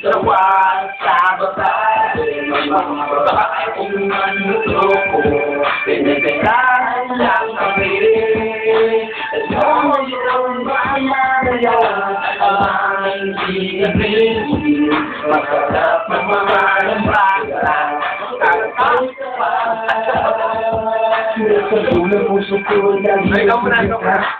sawa sa babae. May mga babae kung manluloko, pinagkailangan lang kami. At ngayon bayan ang aming ginabili. Masarap ng mga lambaga at ang Sa dulo puso ko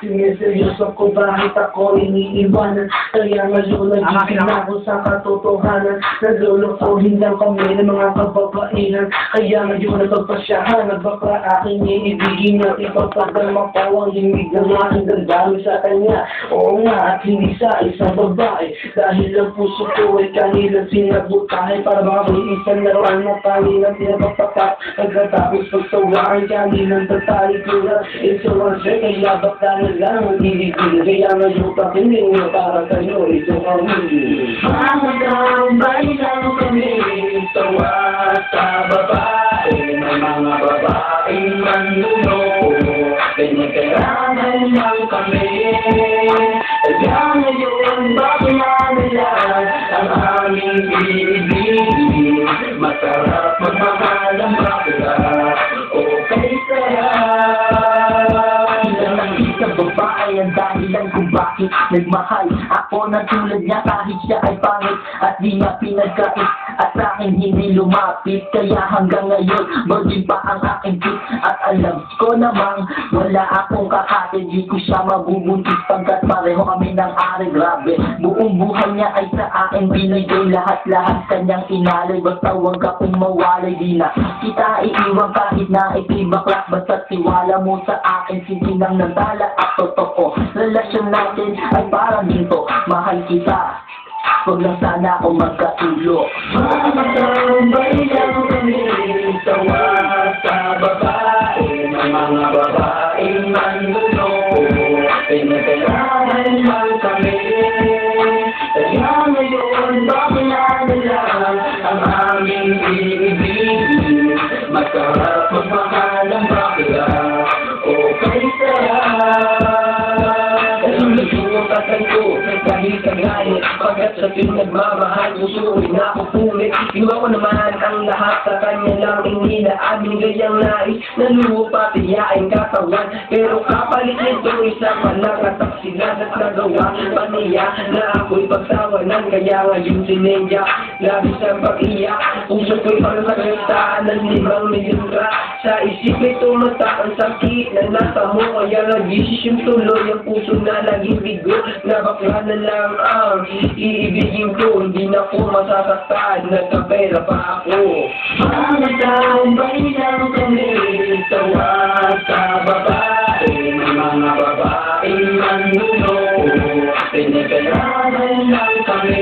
siniseryoso ko bakit ako iniiwanan. Kaya ngayon nagiging ako sa katotohanan. Naglulukuhin lang kami ng mga kababaihan. Kaya ngayon napagpasyahan baka aking iibigin at ipagpagalma ko ang himig ng aking damdamin sa kanya. Oo nga, at hindi sa isang babae. Dahil ang puso ko ay kanilang sinabutahe para makabay isang laruan na kanilang pinapagpatak. Pagkatapos pagtawaan kanilang tatali ko na ito ang siya. Kaya baka na lang ang iligil. Kaya ngayon pakinig na para kayo ito kami. mga tambay lang kami, sawa sa babae. May mga babaeng manluloko, pinagkailangan lang kami. Kaya ngayon bakla nila ang aming ibigin. Masarap magmahal ang bakla, okay sarap. Isang babae ang dahilan kung bakit nagmahal ako na tulad niya kahit siya ay pangit at di niya pinagkait at sa akin hindi lumapit. Kaya hanggang ngayon virgin pa ang aking tip at alam ko namang wala akong kakatid. Di ko siya mabubuntis pagkat pareho kami ng ari. Grabe, buong buhay niya ay sa akin binigay. Lahat-lahat kanyang inalay. Basta huwag akong mawalay. Di na kita iiwan kahit na ikibaklak. Basta tiwala mo sa akin, sisinang ng tala at totoo. Relasyon natin ay parang ginto. Mahal kita, huwag lang sana ako magkatulo. Mga tambay lang kami, sawa sa babae. May mga babaeng manluloko, pinagkailangan lang kami. Kaya ngayon bakla nila ang aming ibigin. Masarap magmahal ang bakla, okay sarap. Nagsusukasan ko dahil sa galit, pagkat sa pinagmamahal gustuin na ako pulit. Iwan ko naman ang lahat sa kanya lang, hindi na aming gayang nais. Nalupa tiyain katawan, pero kapalit nito isang malakataksilan at nagawa pa niya na ako'y pagtawanan. Kaya ngayon sinedya, labis ang pag-iyak. Puso ko'y parang sa kalitaan ng 5 milyon ka. Sa isip may tumatak ang sakit na nasa mo. Kaya nag-desisyon tuloy ang puso na naging bigo. Na bakla na lang ang iibigin ko. Hindi na ko masasaktan, nagkapera pa ako. Mga tambay lang kami, sawa sa babae. May mga babaeng manluloko, pinagkailangan lang kami.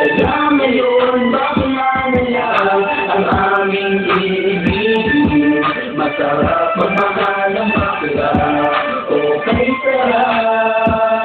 Kaya ngayon bakla na lang ang aming iibigin. Masarap magmahal ang bakla, okay sarap.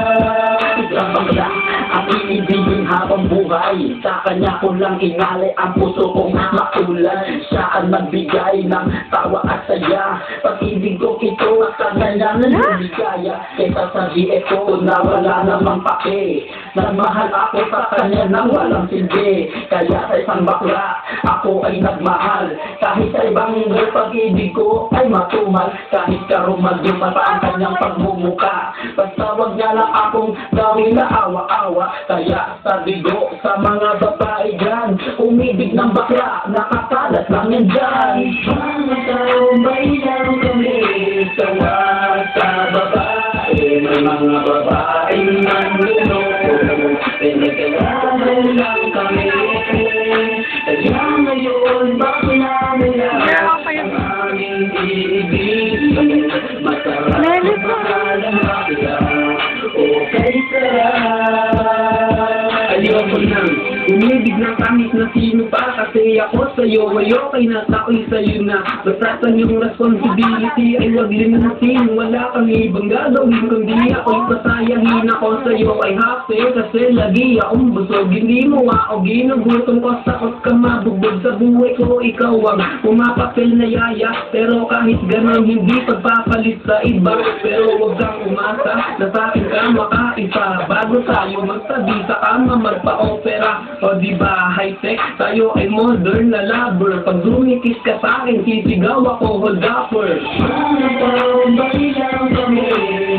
Isang bakla ang iibigin habang buhay. Sa kanya ko lang inalay ang puso kong makulay. Siya ang nagbigay ng tawa at saya. Pag-ibig ko ito sa kanya ng lumigaya. Kaysa sa GF ko na wala namang pake. Nagmahal ako sa kanya nang walang silbi. Kaya sa isang bakla ako ay nagmahal. Kahit sa ibang girl pag-ibig ko ay matumal. Kahit karumal-dumal pa ang kanyang pagmumuka. Basta wag niya lang akong gawin na awa-awa. Kaya sabigo sa mga babae dyan, umibig ng bakla, nakakalat lang yan dyan. Mga tambay lang kami, sawa sa babae. May mga babaeng manluloko, pinagkailangan lang kami. Kaya ngayon bakla nila ang aming iibigin. Masarap magmahal ang bakla, okay sarap. Aliwan ko lang. Umibig ng tamis na sino pa, kasi ako sa'yo, ayokay na tako'y sa'yo na. Bastasan yung responsibility ay wag limutin. Wala kang ibang gagawin kundi ako'y pasayahin. Ako sa'yo ay happy kasi lagi akong busog. Hindi mo ako ginugutom ko, sakot ka mabugbog sa buhay ko. Ikaw ang pumapapil na yaya, pero kahit ganon hindi pagpapalit sa iba. Pero wag kang umasa na sa'kin ka makaipa. Bago tayo magtabi sa kama magpa-opera. O diba high-tech, tayo ay modern na lover. Pag dumikis ka sa'kin, sisigaw ako hold upper. Balilang kami,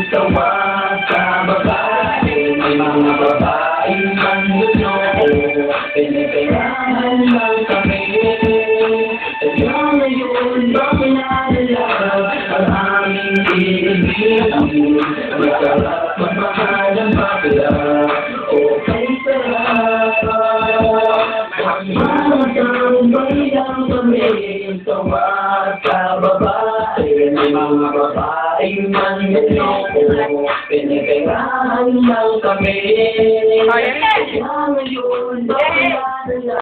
tawag sa babae. May mga babaeng manluloko, pinipirahan lang kami. Kaya ngayon, bakit naalala ang aming iibigin? Masarap magmahal ang bakla, o kay sarap. Balilang kami, tawag sa babae. May mga babaeng manluloko, pinipirahan lang kami. Kaya ngayon, bakit naalala